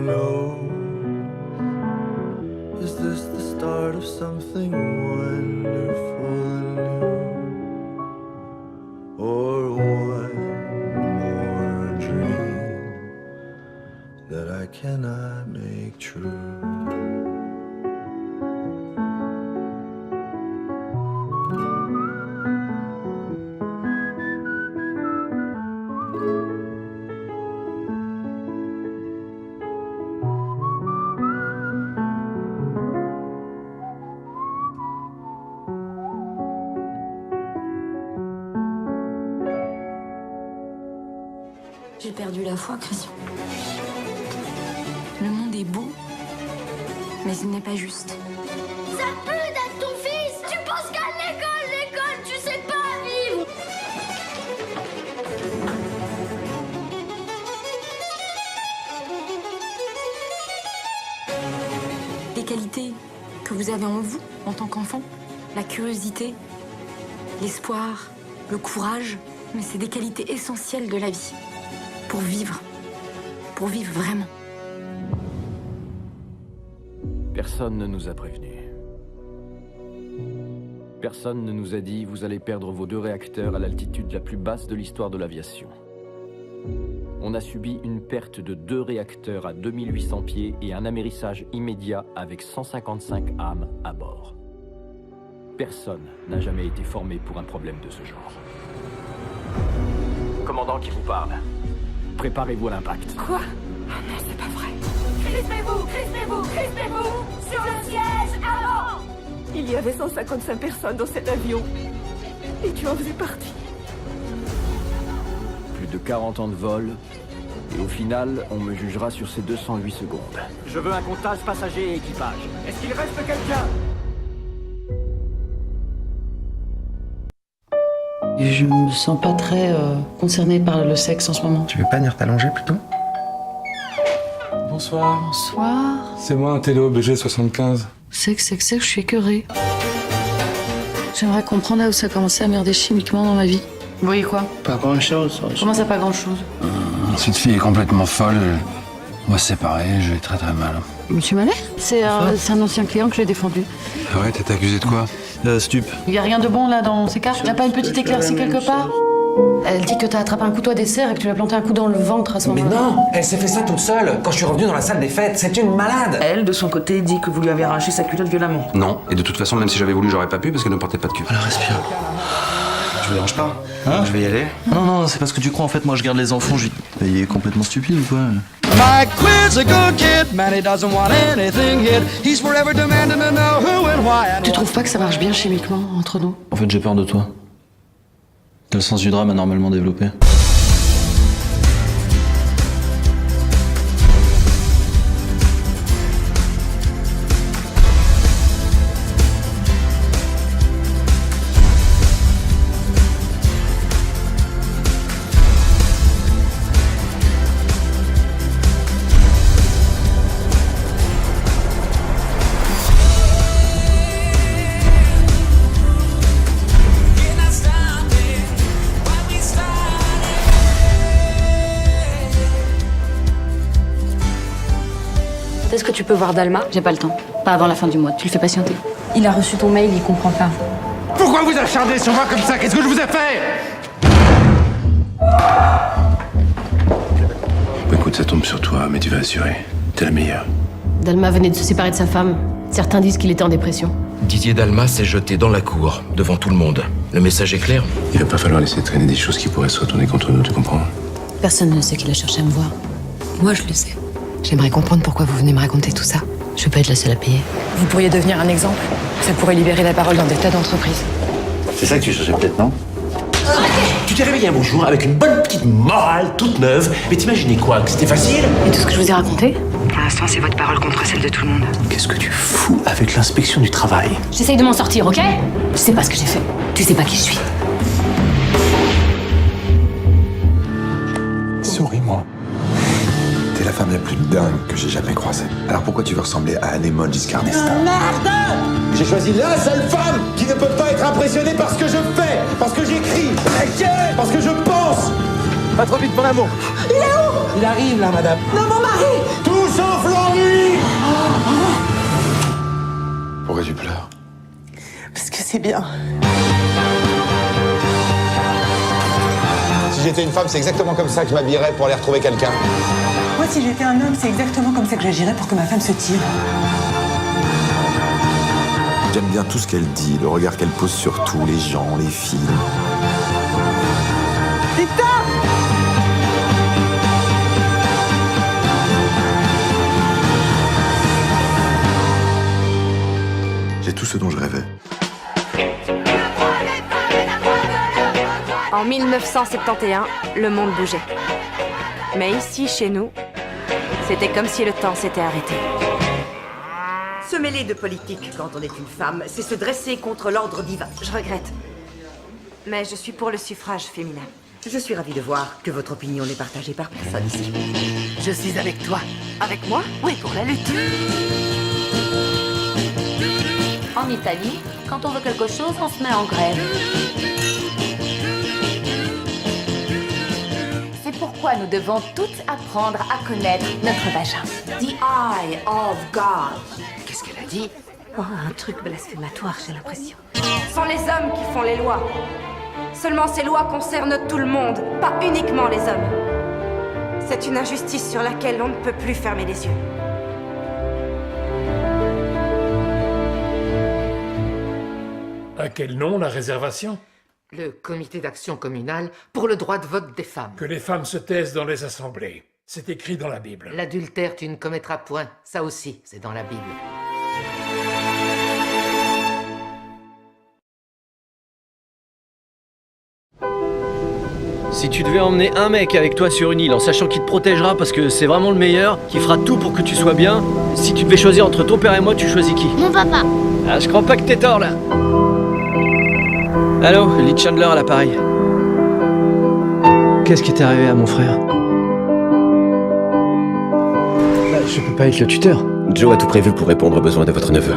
knows. Is this the start of something wonderful and new? Or one more dream that I cannot make true? J'ai perdu la foi, Christian. Le monde est beau, mais il n'est pas juste. Ça pue d'être ton fils. Tu penses qu'à l'école, tu sais pas vivre. Les qualités que vous avez en vous, en tant qu'enfant, la curiosité, l'espoir, le courage, mais c'est des qualités essentielles de la vie. Pour vivre vraiment. Personne ne nous a prévenus. Personne ne nous a dit « Vous allez perdre vos 2 réacteurs à l'altitude la plus basse de l'histoire de l'aviation ». On a subi une perte de 2 réacteurs à 2800 pieds et un amérissage immédiat avec 155 âmes à bord. Personne n'a jamais été formé pour un problème de ce genre. Commandant qui vous parle. Préparez-vous à l'impact. Quoi? Ah non, c'est pas vrai. Crispez-vous sur le siège avant. Il y avait 155 personnes dans cet avion. Et tu en faisais partie. Plus de 40 ans de vol. Et au final, on me jugera sur ces 208 secondes. Je veux un comptage passager et équipage. Est-ce qu'il reste quelqu'un? Je me sens pas très concernée par le sexe en ce moment. Tu veux pas venir t'allonger plutôt? Bonsoir. Bonsoir. C'est moi, un télo, BG75. Sexe, je suis écœurée. J'aimerais comprendre là où ça a commencé à merder chimiquement dans ma vie. Vous voyez quoi? Pas grand-chose. Comment ça, pas grand-chose? Cette fille est complètement folle. On va se séparer, je vais très mal. Monsieur Mallet? C'est un ancien client que j'ai défendu. Ah ouais, t'es accusé de quoi? Stup. Il y a rien de bon là dans ces cartes? Y'a pas une petite éclaircie quelque part? Elle dit que t'as attrapé un couteau à dessert et que tu lui as planté un coup dans le ventre à ce moment-là. Mais non, elle s'est fait ça toute seule quand je suis revenu dans la salle des fêtes. C'est une malade. Elle, de son côté, dit que vous lui avez arraché sa culotte violemment. Non, et de toute façon, même si j'avais voulu, j'aurais pas pu parce qu'elle ne portait pas de cul. Alors respire. Tu me déranges pas? Hein? Je vais y aller. Non, c'est parce que tu crois en fait, moi je garde les enfants, Il est complètement stupide ou quoi? Mike quit's a good kid, man, he doesn't want anything hid. He's forever demanding to know who and why. Tu trouves pas que ça marche bien chimiquement entre nous? En fait, j'ai peur de toi. T'as le sens du drame anormalement développé. Est-ce que tu peux voir Dalma? J'ai pas le temps. Pas avant la fin du mois. Tu le fais patienter. Il a reçu ton mail, il comprend pas. Pourquoi vous acharnez sur moi comme ça? Qu'est-ce que je vous ai fait? Écoute, ça tombe sur toi, mais tu vas assurer. T'es la meilleure. Dalma venait de se séparer de sa femme. Certains disent qu'il était en dépression. Didier Dalma s'est jeté dans la cour, devant tout le monde. Le message est clair. Il va pas falloir laisser traîner des choses qui pourraient se retourner contre nous, tu comprends? Personne ne sait qu'il a cherché à me voir. Moi, je le sais. J'aimerais comprendre pourquoi vous venez me raconter tout ça. Je veux pas être la seule à payer. Vous pourriez devenir un exemple. Ça pourrait libérer la parole dans des tas d'entreprises. C'est ça que tu cherchais peut-être, non? Tu t'es réveillé un beau jour avec une bonne petite morale toute neuve. Mais t'imaginais quoi? Que c'était facile? Et tout ce que je vous ai raconté? Pour l'instant, c'est votre parole contre celle de tout le monde. Qu'est-ce que tu fous avec l'inspection du travail? J'essaye de m'en sortir, ok? Tu sais pas ce que j'ai fait. Tu sais pas qui je suis. Souris-moi. T'es la femme la plus dingue que j'ai jamais croisée. Alors pourquoi tu veux ressembler à Anémone Giscard d'Estaing? Merde! J'ai choisi la seule femme qui ne peut pas être impressionnée par ce que je fais, parce que j'écris, parce que je pense. Pas trop vite, mon amour. Il est où? Il arrive là, madame. Non, mon mari. Tous sauf l'ennui. Pourquoi tu pleures? Parce que c'est bien. Si j'étais une femme, c'est exactement comme ça que je m'habillerais pour aller retrouver quelqu'un. Moi, si j'étais un homme, c'est exactement comme ça que j'agirais pour que ma femme se tire. J'aime bien tout ce qu'elle dit, le regard qu'elle pose sur tout, les gens, les filles. Putain! J'ai tout ce dont je rêvais. En 1971, le monde bougeait. Mais ici, chez nous, c'était comme si le temps s'était arrêté. Se mêler de politique quand on est une femme, c'est se dresser contre l'ordre divin. Je regrette. Mais je suis pour le suffrage féminin. Je suis ravie de voir que votre opinion n'est partagée par personne ici. Je suis avec toi. Avec moi? Oui, pour la lutte. En Italie, quand on veut quelque chose, on se met en grève. C'est pourquoi nous devons toutes apprendre à connaître notre vagin. The eye of God. Qu'est-ce qu'elle a dit? Oh, un truc blasphématoire, j'ai l'impression. Ce sont les hommes qui font les lois. Seulement ces lois concernent tout le monde, pas uniquement les hommes. C'est une injustice sur laquelle on ne peut plus fermer les yeux. À quel nom la réservation? Le comité d'action communale pour le droit de vote des femmes. Que les femmes se taisent dans les assemblées. C'est écrit dans la Bible. L'adultère, tu ne commettras point. Ça aussi, c'est dans la Bible. Si tu devais emmener un mec avec toi sur une île en sachant qu'il te protégera parce que c'est vraiment le meilleur, qui fera tout pour que tu sois bien, si tu devais choisir entre ton père et moi, tu choisis qui? Mon papa. Ah, je crois pas que t'aies tort là. Allô, Lee Chandler à l'appareil. Qu'est-ce qui t'est arrivé à mon frère? Je peux pas être le tuteur. Joe a tout prévu pour répondre aux besoins de votre neveu.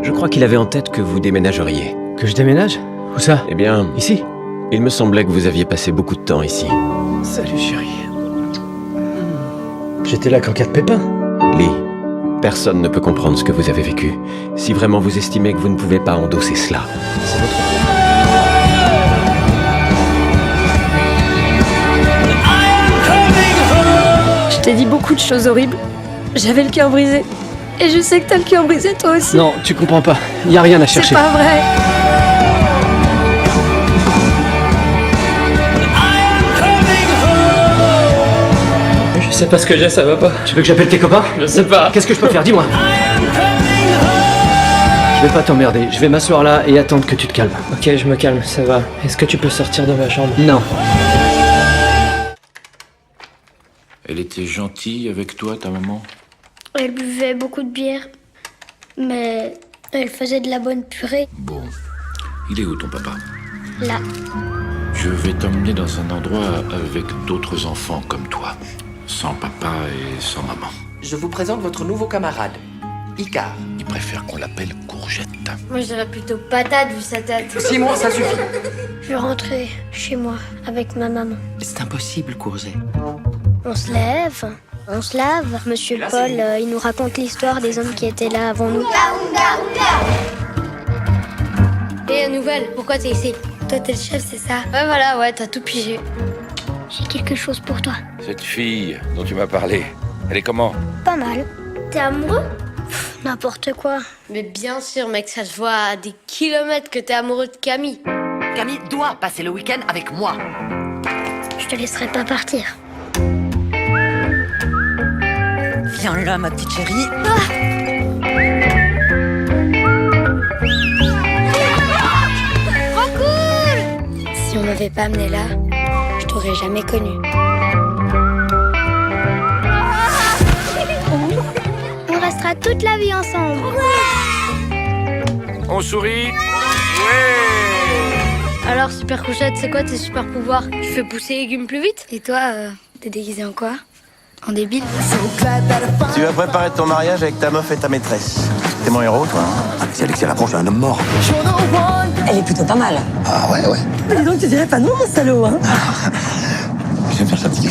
Je crois qu'il avait en tête que vous déménageriez. Que je déménage? Où ça? Eh bien... Ici? Il me semblait que vous aviez passé beaucoup de temps ici. Salut chérie. J'étais là qu'en cas de pépin. Lee, personne ne peut comprendre ce que vous avez vécu. Si vraiment vous estimez que vous ne pouvez pas endosser cela, c'est votre problème. Je t'ai dit beaucoup de choses horribles. J'avais le cœur brisé. Et je sais que t'as le cœur brisé toi aussi. Non, tu comprends pas. Y a rien à chercher. C'est pas vrai. Je sais pas ce que j'ai, ça va pas. Tu veux que j'appelle tes copains? Je sais pas. Qu'est-ce que je peux faire? Dis-moi. Je vais pas t'emmerder. Je vais m'asseoir là et attendre que tu te calmes. Ok, je me calme, ça va. Est-ce que tu peux sortir de ma chambre? Non. Elle était gentille avec toi, ta maman? Elle buvait beaucoup de bière, mais elle faisait de la bonne purée. Bon. Il est où ton papa? Là. Je vais t'emmener dans un endroit avec d'autres enfants comme toi. Sans papa et sans maman. Je vous présente votre nouveau camarade, Icar. Il préfère qu'on l'appelle Courgette. Moi, je dirais plutôt patate vu sa tête. Simon, ça suffit. Je vais rentrer chez moi avec ma maman. C'est impossible, Courgette. On se lève, on se lave. Monsieur Paul, il nous raconte l'histoire des hommes qui étaient là avant nous. Et la nouvelle, pourquoi t'es ici? Toi, t'es le chef, c'est ça? Ouais, voilà, ouais, t'as tout pigé. J'ai quelque chose pour toi. Cette fille dont tu m'as parlé, elle est comment? Pas mal. T'es amoureux? N'importe quoi. Mais bien sûr, mec, ça se voit à des kilomètres que t'es amoureux de Camille. Camille doit passer le week-end avec moi. Je te laisserai pas partir. Viens là, ma petite chérie. Trop cool! Si on m'avait pas amené là, je t'aurais jamais connu. On restera toute la vie ensemble. On sourit? Alors, super couchette, c'est quoi tes super pouvoirs? Tu fais pousser les légumes plus vite? Et toi, t'es déguisé en quoi? En débile? Tu vas préparer ton mariage avec ta meuf et ta maîtresse. T'es mon héros, toi. Si Alexis rapproche un homme mort. Elle est plutôt pas mal. Ah ouais. Mais dis donc, tu dirais pas non, mon salaud, hein? j'aime bien le château.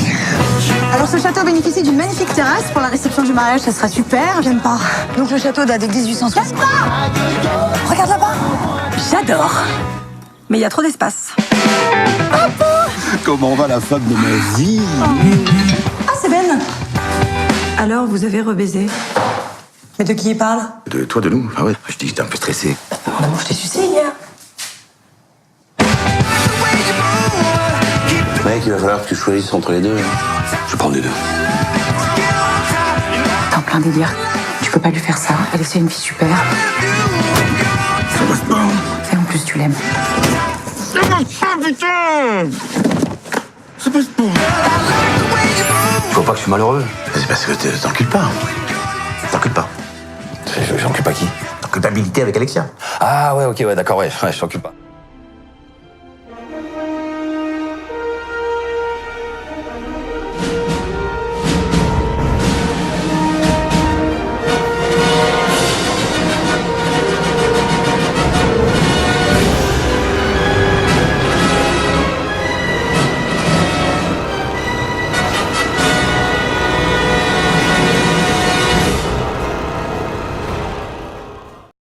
Alors ce château bénéficie d'une magnifique terrasse. Pour la réception du mariage, ça sera super. J'aime pas. Donc le château date de 1860. J'aime pas. Regarde là-bas. J'adore. Mais il y a trop d'espace. Comment va la femme de ma vie? Ah, c'est Ben. Alors, vous avez rebaisé. Mais de qui il parle? De toi, de nous. Ah ouais, je dis que j'étais un peu stressé. Mon amour, je t'ai sucé hier. Mec, il va falloir que tu choisisses entre les deux. Je prends les deux. T'es en plein délire. Tu peux pas lui faire ça. Elle est une fille super. Ça passe pas. Et en plus, tu l'aimes. Ça passe pas, putain! Ça passe pas. Tu vois pas que je suis malheureux? C'est parce que t'encules pas. T'encules pas. J'encule pas qui? Ta culpabilité avec Alexia. Ah ouais, ok, ouais, d'accord, ouais, je t'encule pas.